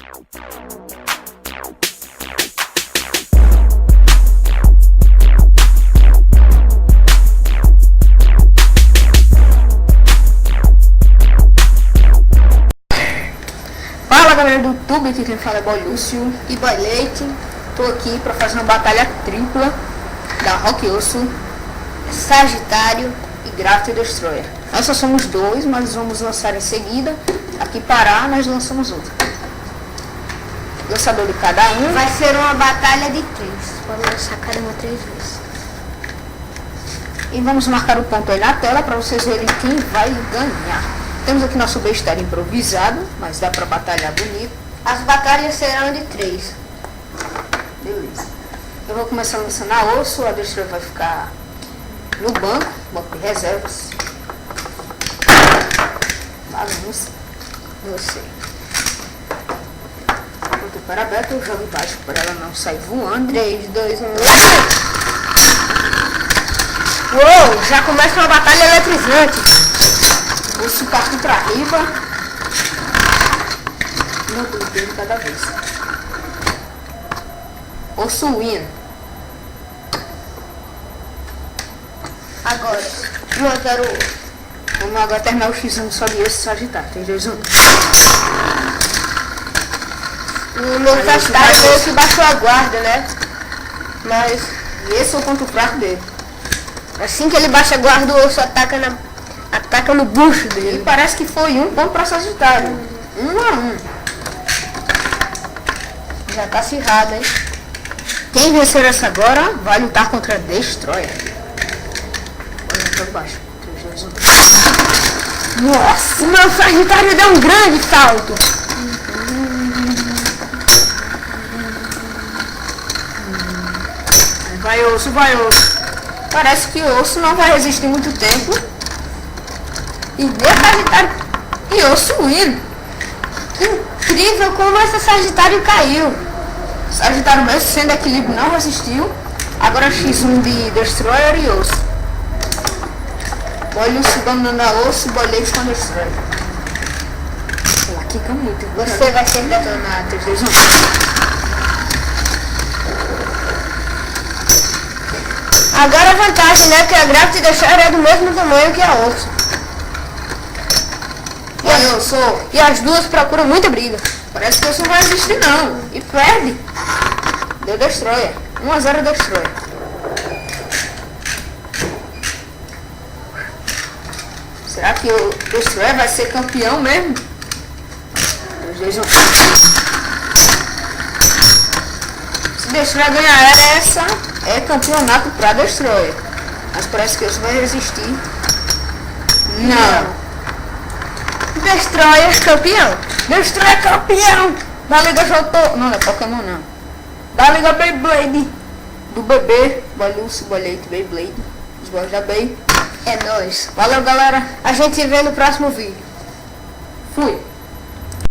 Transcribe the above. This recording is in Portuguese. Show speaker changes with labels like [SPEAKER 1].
[SPEAKER 1] Fala galera do YouTube, aqui quem fala é Boy Lúcio e Boy Leite. Tô aqui pra fazer uma batalha tripla da Rock Osso, Sagitário e Gravity Destroyer. Nós só somos dois, mas vamos lançar em seguida. Aqui parar, nós lançamos outro. Lançador de cada um.
[SPEAKER 2] Vai ser uma batalha de 3. Pode lançar cada uma 3 vezes.
[SPEAKER 1] E vamos marcar o ponto aí na tela para vocês verem quem vai ganhar. Temos aqui nosso besteiro improvisado, mas dá pra batalhar bonito.
[SPEAKER 2] As batalhas serão de 3.
[SPEAKER 1] Beleza. Eu vou começar lançando a Osso, a Destroyer vai ficar no banco de reservas. Bagunça. Você. Quando o para aberto, eu jogo embaixo para ela não sair voando.
[SPEAKER 2] 3, 2, 1.
[SPEAKER 1] Uou! Já começa uma batalha eletrizante. Osso parte pra riba. Não duvido cada vez. Osso win.
[SPEAKER 2] Agora, 1-0.
[SPEAKER 1] Vamos agora terminar o X1 só de esse Sagitário. 3, 2, 1.
[SPEAKER 2] O meu Sagitário meio que baixou a guarda, né? Mas
[SPEAKER 1] E esse é o ponto fraco dele.
[SPEAKER 2] assim que ele baixa a guarda, o osso ataca no bucho
[SPEAKER 1] E
[SPEAKER 2] dele.
[SPEAKER 1] parece que foi um ponto pra Sagitário. 1-1.
[SPEAKER 2] Já tá acirrado, hein?
[SPEAKER 1] Quem vencer essa agora vai lutar contra a Destroyer. Olha pra baixo. 3, 2, 1.
[SPEAKER 2] Nossa, o meu Sagitário deu um grande salto.
[SPEAKER 1] Vai Osso, vai Osso. Parece que o Osso não vai resistir muito tempo. E deu Sagitário. E Osso win.
[SPEAKER 2] Incrível como esse Sagitário caiu.
[SPEAKER 1] Sagitário mesmo sendo equilíbrio não resistiu. Agora X1 de Destroyer e Osso. Boy Lúcio dominando a Osso, Boy Leite com a Destroyer. Ela quica muito.
[SPEAKER 2] Você vai ser detonado.
[SPEAKER 1] 3, 2, 1.
[SPEAKER 2] Agora a vantagem, né? Que a Gravity Destroyer é do mesmo tamanho que a Osso.
[SPEAKER 1] Vai Osso.
[SPEAKER 2] E as duas procuram muita briga.
[SPEAKER 1] Parece que o Osso não vai resistir não. E perde. Deu Destroyer. 1-0 Destroyer. Será que o Destroyer vai ser campeão mesmo? 3, 2, 1. Se Destroyer ganhar essa, é campeonato pra Destroyer. Mas parece que isso vai resistir. Não.
[SPEAKER 2] Destroyer campeão.
[SPEAKER 1] Destroyer campeão da Liga Jotô. Não, não é Pokémon não. Da Liga Beyblade. Do bebê. Boy Lúcio, Boy Leite, Beyblade. Os boys da Bey.
[SPEAKER 2] É nóis.
[SPEAKER 1] Valeu galera.
[SPEAKER 2] A gente se vê no próximo vídeo.
[SPEAKER 1] Fui.